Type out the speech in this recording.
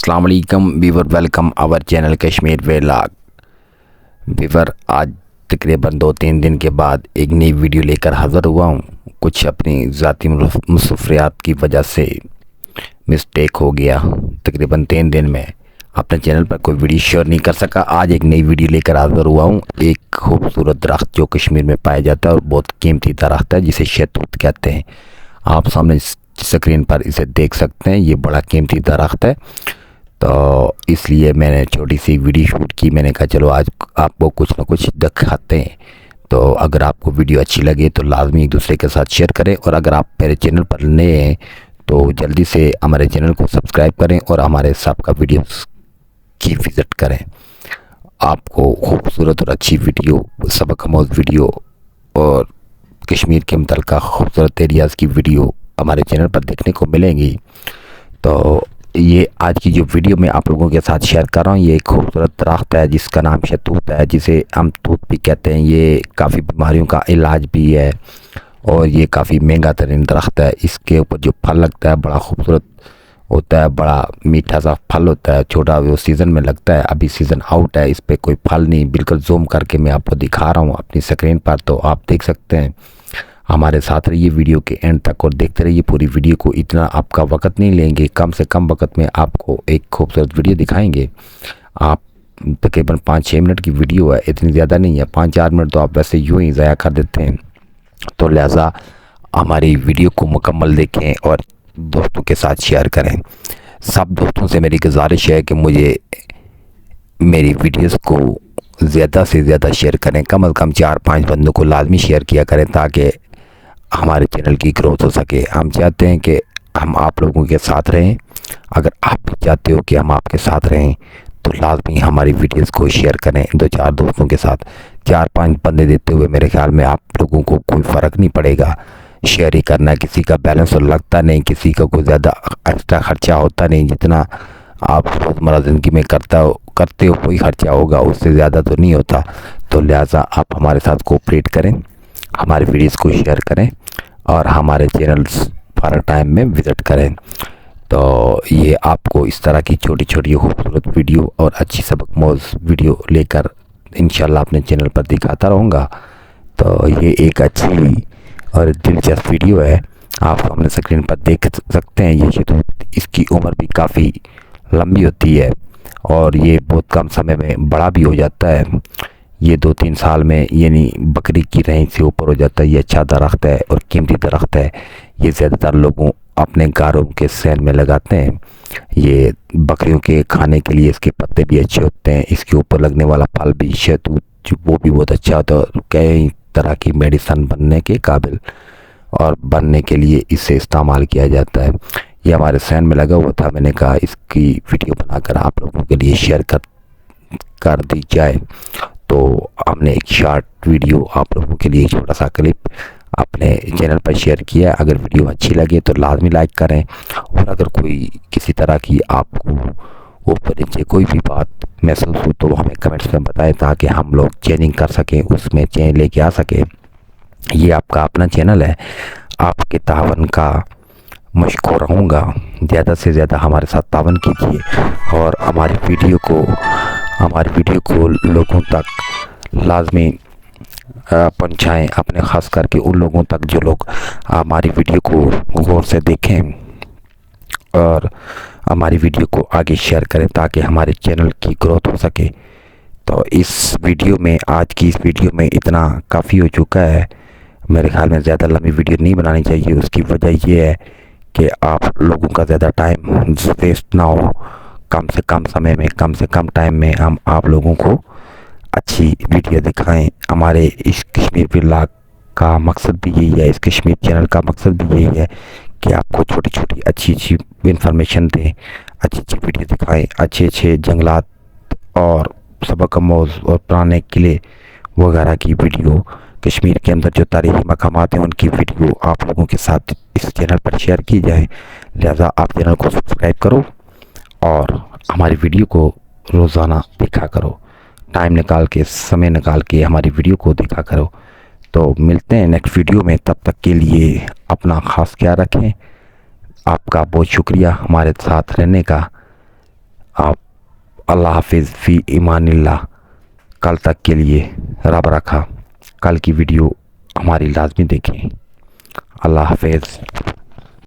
अस्सलाम वालेकुम viewer, welcome our channel Kashmir vlog. Viewer, आज तकरीबन 2-3 दिन के बाद एक नई वीडियो लेकर हाज़िर हुआ हूँ। कुछ अपनी ज़ाती मसरूफ़ियात की वजह से मिस्टेक हो गया। तकरीबन 3 दिन में अपने चैनल पर कोई वीडियो शेयर नहीं कर सका। आज एक नई वीडियो लेकर हाज़िर हुआ हूँ। एक खूबसूरत दरख्त जो कश्मीर में पाया जाता है और बहुत कीमती दरख्त है, जिसे शहतूत कहते हैं। आप सामने स्क्रीन पर इसे देख सकते हैं। ये बड़ा कीमती दरख्त है, तो इसलिए मैंने छोटी सी वीडियो शूट की। मैंने कहा चलो आज आपको कुछ ना कुछ दिखाते हैं। तो अगर आपको वीडियो अच्छी लगे तो लाजमी एक दूसरे के साथ शेयर करें, और अगर आप मेरे चैनल पर नए हैं तो जल्दी से हमारे चैनल को सब्सक्राइब करें और हमारे सबका वीडियो की विज़िट करें। आपको खूबसूरत और अच्छी वीडियो, सबक-आमूज़ वीडियो और कश्मीर के मुतल्लिक़ खूबसूरत एरियाज़ की वीडियो हमारे चैनल पर देखने को मिलेंगी। तो ये आज की जो वीडियो मैं आप लोगों के साथ शेयर कर रहा हूँ, ये एक खूबसूरत दरख्त है जिसका नाम शहतूत है, जिसे हम तूत भी कहते हैं। ये काफ़ी बीमारियों का इलाज भी है और ये काफ़ी महंगा तरीन दरख्त है। इसके ऊपर जो फल लगता है बड़ा खूबसूरत होता है, बड़ा मीठा सा फल होता है। छोटा वो सीज़न में लगता है, अभी सीज़न आउट है, इस पर कोई फल नहीं। बिल्कुल जूम करके मैं आपको दिखा रहा हूँ अपनी स्क्रीन पर, तो आप देख सकते हैं। हमारे साथ रहिए वीडियो के एंड तक और देखते रहिए पूरी वीडियो को। इतना आपका वक्त नहीं लेंगे, कम से कम वक्त में आपको एक खूबसूरत वीडियो दिखाएंगे। आप तकरीबन 5-6 मिनट की वीडियो है, इतनी ज़्यादा नहीं है। 5-4 मिनट तो आप वैसे यूँ ही ज़ाया कर देते हैं, तो लिहाजा हमारी वीडियो को मुकम्मल देखें और दोस्तों के साथ शेयर करें। सब दोस्तों से मेरी गुजारिश है कि मुझे मेरी वीडियोस को ज़्यादा से ज़्यादा शेयर करें। कम से कम 4-5 बंदों को लाजमी शेयर किया करें ताकि हमारे चैनल की ग्रोथ हो सके। हम चाहते हैं कि हम आप लोगों के साथ रहें। अगर आप भी चाहते हो कि हम आपके साथ रहें तो लाजमी हमारी वीडियोस को शेयर करें 2-4 दोस्तों के साथ। 4-5 बंदे देते हुए मेरे ख्याल में आप लोगों को कोई फ़र्क नहीं पड़ेगा। शेयर ही करना है, किसी का बैलेंस तो लगता नहीं, किसी का कोई ज़्यादा एक्स्ट्रा ख़र्चा होता नहीं। जितना आप रोज़मर्रा ज़िंदगी में करते हो कोई ख़र्चा होगा, उससे ज़्यादा तो नहीं होता। तो लिहाजा आप हमारे साथ कोऑपरेट करें, हमारे वीडियोस को शेयर करें और हमारे चैनल्स फॉर टाइम में विज़िट करें। तो ये आपको इस तरह की छोटी छोटी खूबसूरत वीडियो और अच्छी सबक-आमूज़ वीडियो लेकर इंशाल्लाह अपने चैनल पर दिखाता रहूँगा। तो ये एक अच्छी और दिलचस्प वीडियो है, आप सामने स्क्रीन पर देख सकते हैं। ये शहतूत, इसकी उम्र भी काफ़ी लंबी होती है और ये बहुत कम समय में बड़ा भी हो जाता है। ये 2-3 साल में यानी बकरी की रेंज से ऊपर हो जाता है। ये अच्छा दरख्त है और कीमती दरख्त है। ये ज़्यादातर लोगों अपने घरों के सैन में लगाते हैं। ये बकरियों के खाने के लिए इसके पत्ते भी अच्छे होते हैं। इसके ऊपर लगने वाला फल भी शहतूत वो भी बहुत अच्छा होता है। कई तरह की मेडिसन बनने के काबिल और बनने के लिए इसे इस्तेमाल किया जाता है। ये हमारे सैन में लगा हुआ था, मैंने कहा इसकी वीडियो बनाकर आप लोगों के लिए शेयर कर दी जाए। तो हमने एक शॉर्ट वीडियो आप लोगों के लिए, छोटा सा क्लिप अपने चैनल पर शेयर किया। अगर वीडियो अच्छी लगे तो लाजमी लाइक करें, और अगर कोई किसी तरह की आपको ऊपर नीचे कोई भी बात महसूस हो तो हमें कमेंट्स में बताएं ताकि हम लोग चेंजिंग कर सकें, उसमें चेंज लेके आ सकें। ये आपका अपना चैनल है, आपके तावन का मशकूर रहूँगा। ज़्यादा से ज़्यादा हमारे साथ तावन कीजिए और हमारी वीडियो को लोगों तक लाजमी पहुँचाएँ, अपने ख़ास करके उन लोगों तक जो लोग हमारी वीडियो को गौर से देखें और हमारी वीडियो को आगे शेयर करें ताकि हमारे चैनल की ग्रोथ हो सके। तो इस वीडियो में, आज की इस वीडियो में इतना काफ़ी हो चुका है। मेरे ख्याल में ज़्यादा लंबी वीडियो नहीं बनानी चाहिए। उसकी वजह ये है कि आप लोगों का ज़्यादा टाइम वेस्ट ना हो। कम से कम समय में, कम से कम टाइम में हम आप लोगों को अच्छी वीडियो दिखाएं। हमारे इस कश्मीर व्लॉग का मकसद भी यही है, इस कश्मीर चैनल का मकसद भी यही है कि आपको छोटी छोटी अच्छी इन्फॉर्मेशन दें, अच्छी वीडियो दिखाएं। अच्छे जंगलात और सबक-आमूज़ और पुराने किले वगैरह की वीडियो, कश्मीर के अंदर जो तारीख़ी मकामात हैं उनकी वीडियो आप लोगों के साथ इस चैनल पर शेयर की जाए। लिहाजा आप चैनल को सब्सक्राइब करो और हमारी वीडियो को रोज़ाना देखा करो। टाइम निकाल के, समय निकाल के हमारी वीडियो को देखा करो। तो मिलते हैं नेक्स्ट वीडियो में, तब तक के लिए अपना ख़ास ख्याल रखें। आपका बहुत शुक्रिया हमारे साथ रहने का। आप अल्लाह हाफिज़ फ़ी ईमानिल्लाह। कल तक के लिए रब रखा। कल की वीडियो हमारी लाजमी देखें। अल्लाह हाफिज़।